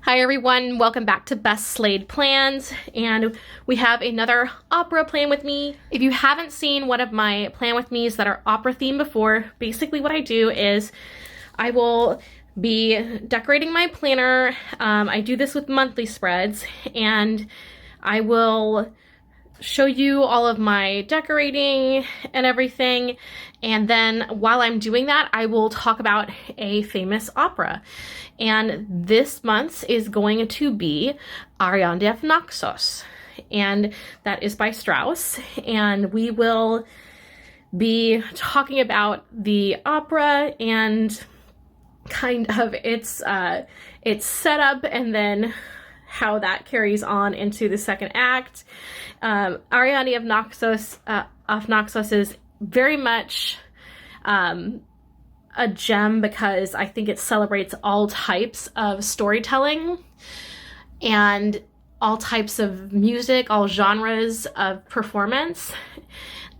Hi everyone, welcome back to Best Laid Plans, and we have another opera plan with me. If you haven't seen one of my plan with me's that are opera themed before, basically what I do is I will be decorating my planner. I do this with monthly spreads, and I will show you all of my decorating and everything, and then while I'm doing that I will talk about a famous opera, and this month's is going to be Ariadne auf Naxos, and that is by Strauss, and we will be talking about the opera and kind of its setup, and then how that carries on into the second act. Ariadne of Naxos is very much a gem because I think it celebrates all types of storytelling and all types of music, all genres of performance.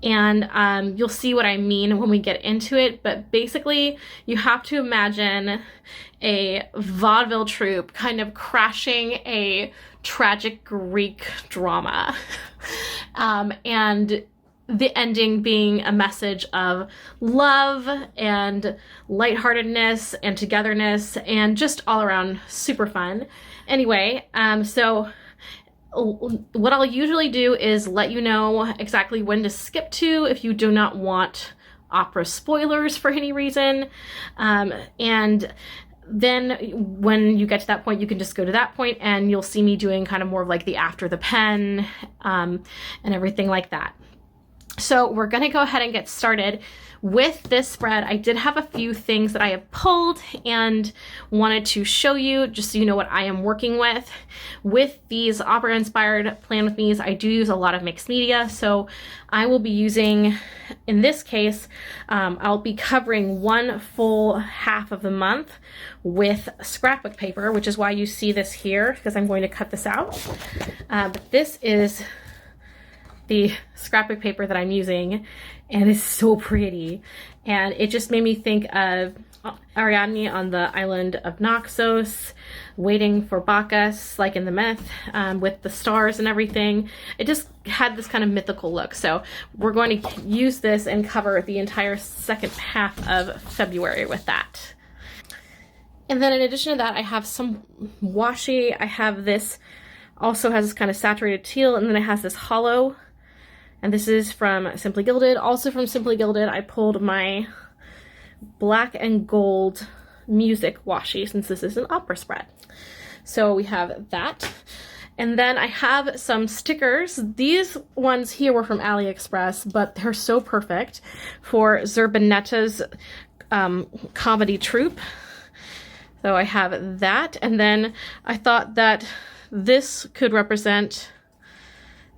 And you'll see what I mean when we get into it, but basically you have to imagine a vaudeville troupe kind of crashing a tragic Greek drama, and the ending being a message of love and lightheartedness and togetherness and just all around super fun. Anyway, so what I'll usually do is let you know exactly when to skip to if you do not want opera spoilers for any reason. And then when you get to that point, you can just go to that point and you'll see me doing kind of more of like the after the pen and everything like that. So we're going to go ahead and get started with this spread. I did have a few things that I have pulled and wanted to show you just so you know what I am working with. With these opera-inspired plan with me's, I do use a lot of mixed media, so I will be using, in this case, I'll be covering one full half of the month with scrapbook paper, which is why you see this here, because I'm going to cut this out. But this is the scrapbook paper that I'm using, and it's so pretty, and it just made me think of Ariadne on the island of Naxos waiting for Bacchus, like in the myth, with the stars and everything. It just had this kind of mythical look, so we're going to use this and cover the entire second half of February with that. And then in addition to that, I have some washi. I have this, also has this kind of saturated teal, and then it has this hollow. And this is from Simply Gilded. Also from Simply Gilded, I pulled my black and gold music washi since this is an opera spread. So we have that. And then I have some stickers. These ones here were from AliExpress, but they're so perfect for Zerbinetta's comedy troupe. So I have that. And then I thought that this could represent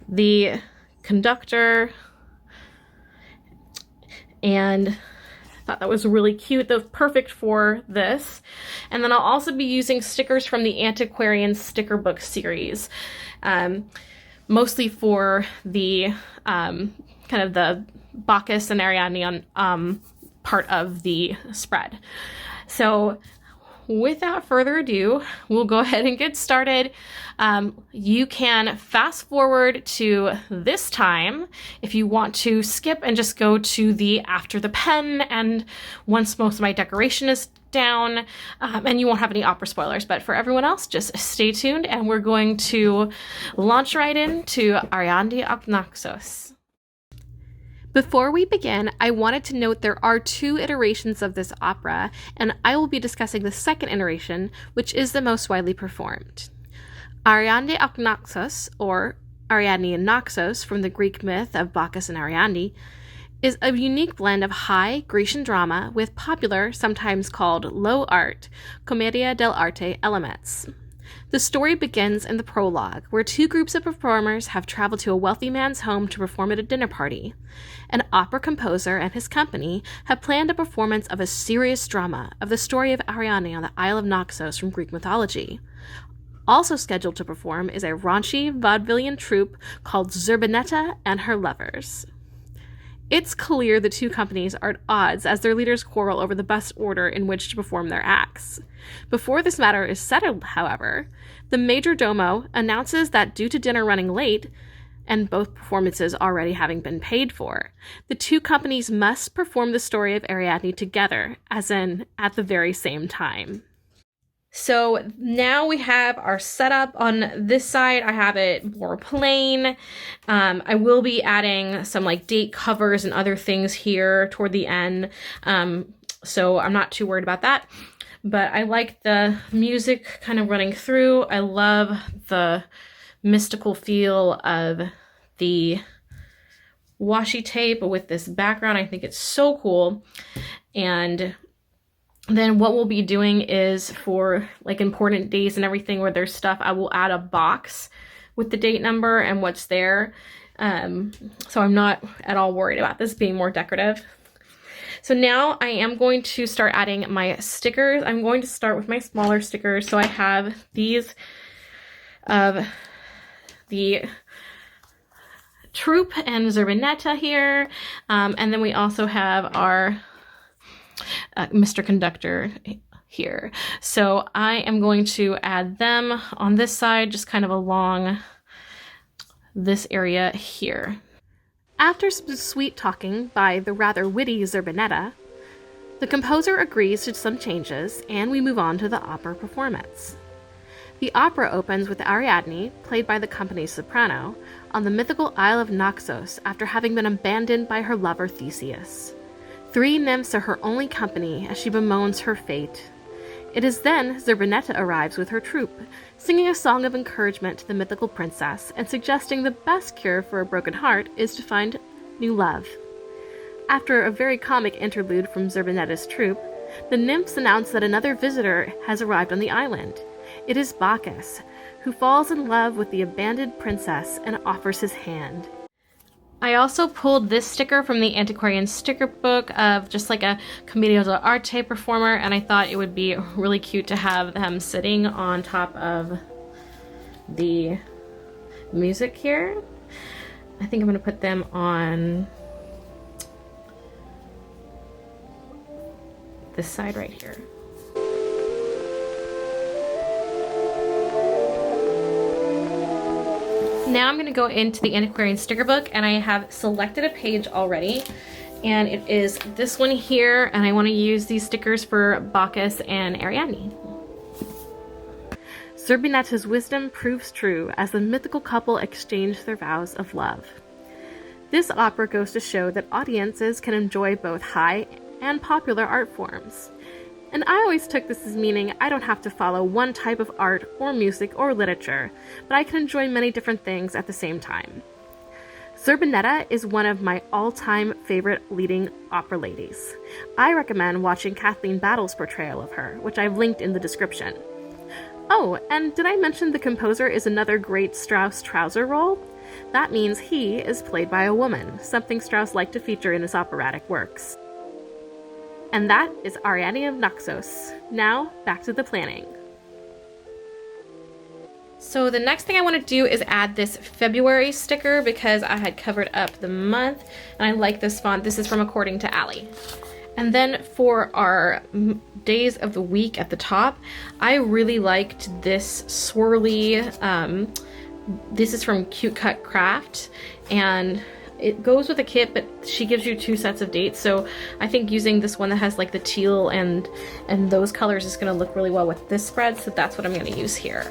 the conductor, and I thought that was really cute. That was perfect for this. And then I'll also be using stickers from the Antiquarian sticker book series, mostly for the kind of the Bacchus and Ariadne on part of the spread. So without further ado, we'll go ahead and get started. You can fast forward to this time if you want to skip and just go to the after the pen, and once most of my decoration is down, and you won't have any opera spoilers. But for everyone else, just stay tuned, and we're going to launch right into Ariadne auf Naxos. Before we begin, I wanted to note there are two iterations of this opera, and I will be discussing the second iteration, which is the most widely performed. Ariadne auf Naxos, or Ariadne in Naxos from the Greek myth of Bacchus and Ariadne, is a unique blend of high Grecian drama with popular, sometimes called low art, commedia dell'arte elements. The story begins in the prologue, where two groups of performers have traveled to a wealthy man's home to perform at a dinner party. An opera composer and his company have planned a performance of a serious drama of the story of Ariadne on the Isle of Naxos from Greek mythology. Also scheduled to perform is a raunchy vaudevillian troupe called Zerbinetta and her lovers. It's clear the two companies are at odds as their leaders quarrel over the best order in which to perform their acts. Before this matter is settled, however, the major domo announces that due to dinner running late, and both performances already having been paid for, the two companies must perform the story of Ariadne together, as in at the very same time. So now we have our setup on this side. I have it more plain. I will be adding some like date covers and other things here toward the end. So I'm not too worried about that. But I like the music kind of running through. I love the mystical feel of the washi tape with this background. I think it's so cool. And then what we'll be doing is for like important days and everything where there's stuff, I will add a box with the date number and what's there. So I'm not at all worried about this being more decorative. So now I am going to start adding my stickers. I'm going to start with my smaller stickers. So I have these of the troupe and Zerbinetta here. And then we also have our Mr. Conductor here. So I am going to add them on this side, just kind of along this area here. After some sweet talking by the rather witty Zerbinetta, the composer agrees to some changes, and we move on to the opera performance. The opera opens with Ariadne, played by the company's soprano, on the mythical Isle of Naxos after having been abandoned by her lover Theseus. 3 nymphs are her only company as she bemoans her fate. It is then Zerbinetta arrives with her troupe, singing a song of encouragement to the mythical princess and suggesting the best cure for a broken heart is to find new love. After a very comic interlude from Zerbinetta's troupe, the nymphs announce that another visitor has arrived on the island. It is Bacchus, who falls in love with the abandoned princess and offers his hand. I also pulled this sticker from the antiquarian sticker book of just like a commedia dell'arte performer, and I thought it would be really cute to have them sitting on top of the music here. I think I'm going to put them on this side right here. Now I'm going to go into the antiquarian sticker book, and I have selected a page already, and it is this one here, and I want to use these stickers for Bacchus and Ariadne. Zerbinetta's wisdom proves true as the mythical couple exchange their vows of love. This opera goes to show that audiences can enjoy both high and popular art forms. And I always took this as meaning I don't have to follow one type of art or music or literature, but I can enjoy many different things at the same time. Zerbinetta is one of my all-time favorite leading opera ladies. I recommend watching Kathleen Battle's portrayal of her, which I've linked in the description. Oh, and did I mention the composer is another great Strauss trouser role? That means he is played by a woman, something Strauss liked to feature in his operatic works. And that is Ariadne of Naxos. Now, back to the planning. So the next thing I want to do is add this February sticker because I had covered up the month, and I like this font. This is from According to Ali. And then for our days of the week at the top, I really liked this swirly, this is from Cute Cut Craft, and it goes with a kit, but she gives you 2 sets of dates, so I think using this one that has like the teal and those colors is going to look really well with this spread, so that's what I'm going to use here.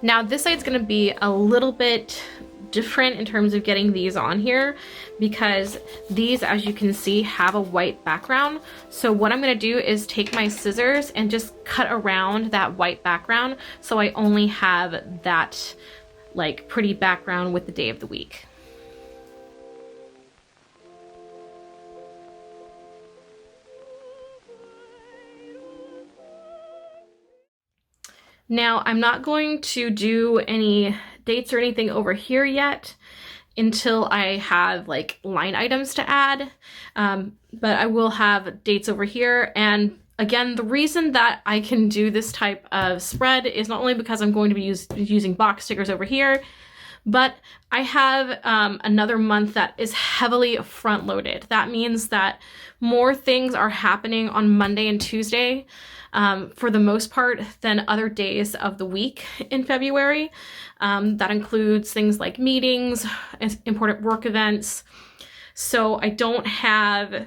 Now this side's going to be a little bit different in terms of getting these on here because these, as you can see, have a white background. So what I'm going to do is take my scissors and just cut around that white background so I only have that like pretty background with the day of the week. Now, I'm not going to do any dates or anything over here yet until I have like line items to add, but I will have dates over here, and Again, the reason that I can do this type of spread is not only because I'm going to be using box stickers over here, but I have another month that is heavily front loaded. That means that more things are happening on Monday and Tuesday for the most part than other days of the week in February. That includes things like meetings, important work events. So I don't have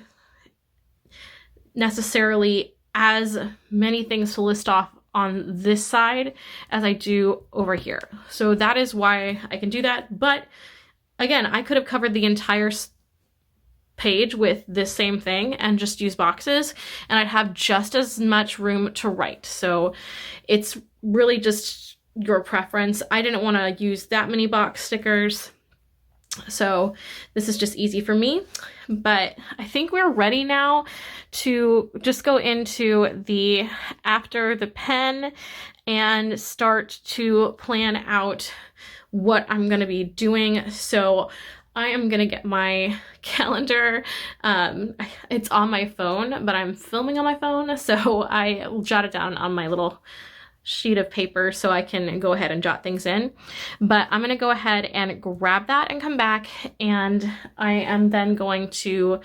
necessarily as many things to list off on this side as I do over here. So that is why I can do that. But again, I could have covered the entire page with this same thing and just use boxes, and I'd have just as much room to write. So it's really just your preference. I didn't want to use that many box stickers, so this is just easy for me. But I think we're ready now to just go into the after the pen and start to plan out what I'm going to be doing. So I am going to get my calendar. It's on my phone, but I'm filming on my phone, so I will jot it down on my little sheet of paper so I can go ahead and jot things in. But I'm gonna go ahead and grab that and come back, and I am then going to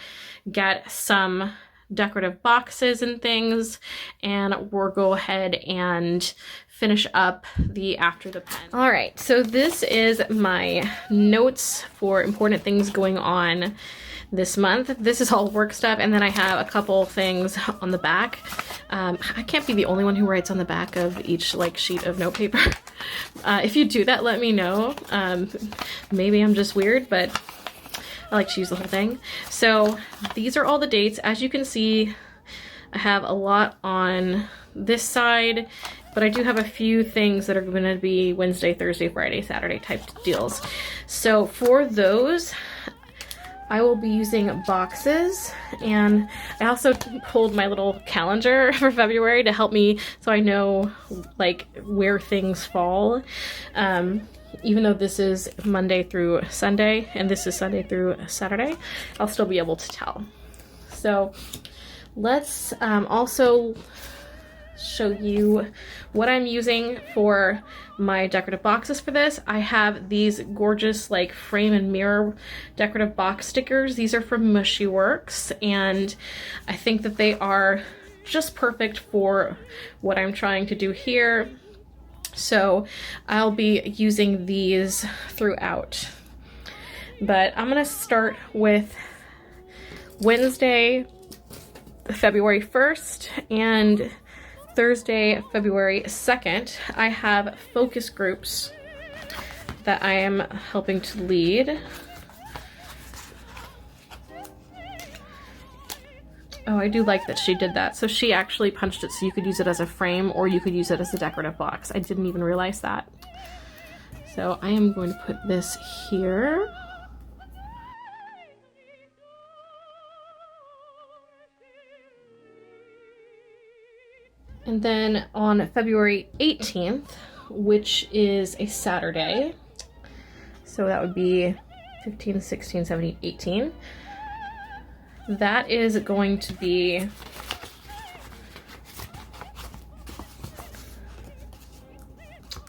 get some decorative boxes and things, and we'll go ahead and finish up the after the pen. All right, so this is my notes for important things going on this month. This is all work stuff, and then I have a couple things on the back. I can't be the only one who writes on the back of each like sheet of note paper. If you do that, let me know. Maybe I'm just weird, but I like to use the whole thing. So these are all the dates. As you can see, I have a lot on this side, but I do have a few things that are going to be Wednesday, Thursday, Friday, Saturday type deals. So for those, I will be using boxes, and I also pulled my little calendar for February to help me so I know like where things fall. Even though this is Monday through Sunday and this is Sunday through Saturday, I'll still be able to tell. So let's also show you what I'm using for my decorative boxes for this. I have these gorgeous like frame and mirror decorative box stickers. These are from MushieWorks, and I think that they are just perfect for what I'm trying to do here. So I'll be using these throughout. But I'm gonna start with Wednesday, February 1st, and Thursday, February 2nd, I have focus groups that I am helping to lead. Oh, I do like that she did that. So she actually punched it so you could use it as a frame or you could use it as a decorative box. I didn't even realize that. So I am going to put this here. And then on February 18th, which is a Saturday, so that would be 15, 16, 17, 18, that is going to be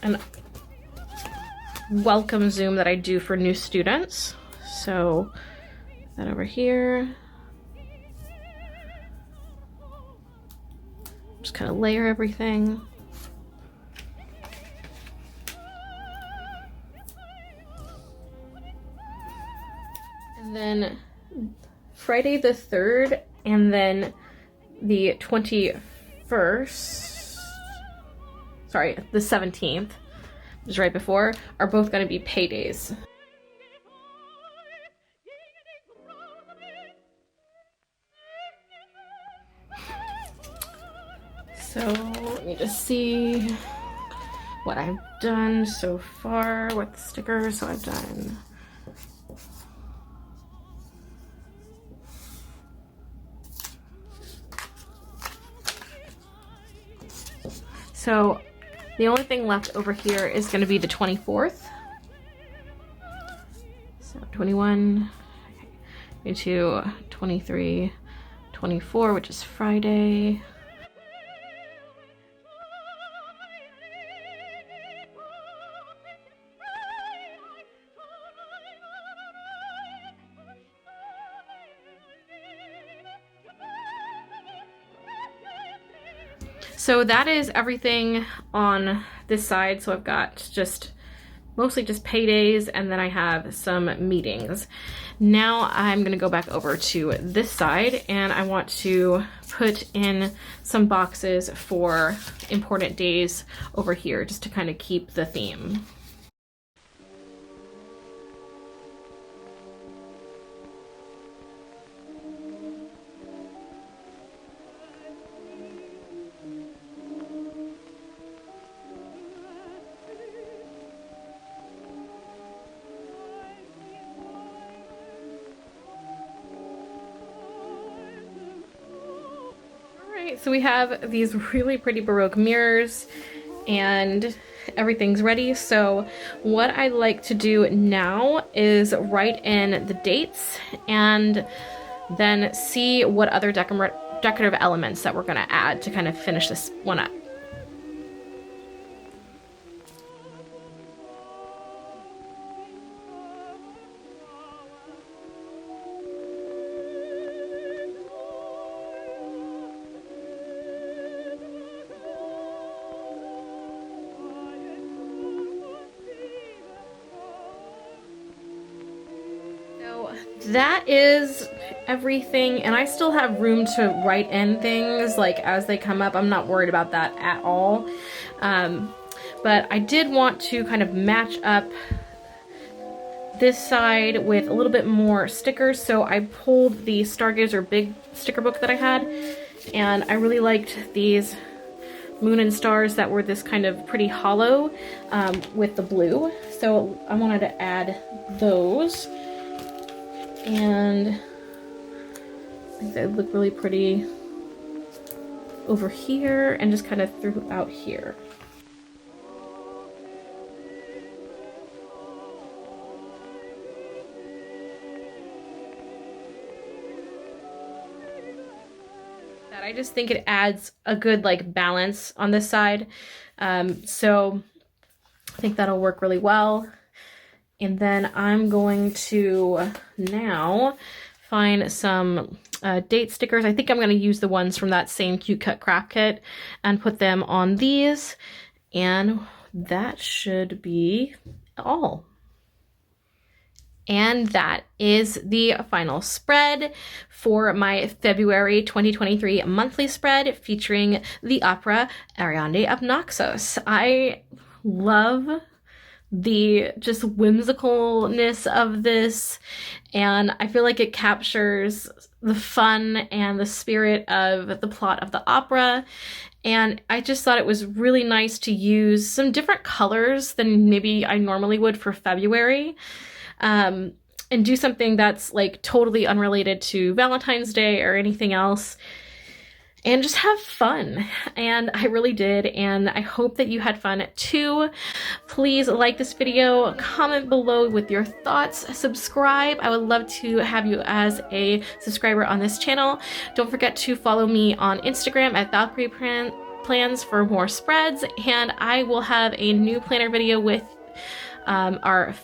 an welcome Zoom that I do for new students. So that over here. Just kind of layer everything. And then Friday the 3rd and then the 21st, sorry, the 17th, which is right before, are both going to be paydays. So let me just see what I've done so far with the stickers. So I've done the only thing left over here is going to be the 24th. So 21, 22, 23, 24, which is Friday. So that is everything on this side. So I've got mostly just paydays, and then I have some meetings. Now I'm gonna go back over to this side, and I want to put in some boxes for important days over here, just to kind of keep the theme. So we have these really pretty Baroque mirrors and everything's ready. So what I like to do now is write in the dates and then see what other decorative elements that we're gonna add to kind of finish this one up. That is everything, and I still have room to write in things like as they come up. I'm not worried about that at all. But I did want to kind of match up this side with a little bit more stickers, so I pulled the Stargazer big sticker book that I had, and I really liked these moon and stars that were this kind of pretty hollow with the blue, so I wanted to add those. And I think they look really pretty over here and just kind of throughout here. I just think it adds a good like balance on this side. So I think that'll work really well. And then I'm going to now find some date stickers. I think I'm going to use the ones from that same Cute Cut craft kit and put them on these. And that should be all. And that is the final spread for my February 2023 monthly spread featuring the opera Ariadne of Naxos. I love the just whimsicalness of this, and I feel like it captures the fun and the spirit of the plot of the opera. And I just thought it was really nice to use some different colors than maybe I normally would for February, and do something that's like totally unrelated to Valentine's Day or anything else, and just have fun. And I really did, and I hope that you had fun too. Please like this video, comment below with your thoughts, subscribe. I would love to have you as a subscriber on this channel. Don't forget to follow me on Instagram at Valkyrie Plans for more spreads, and I will have a new planner video with our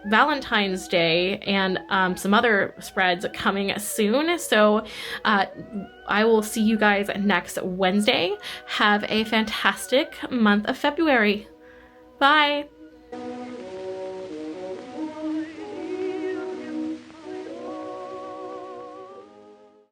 Valentine's Day and some other spreads coming soon. So I will see you guys next Wednesday. Have a fantastic month of February. Bye.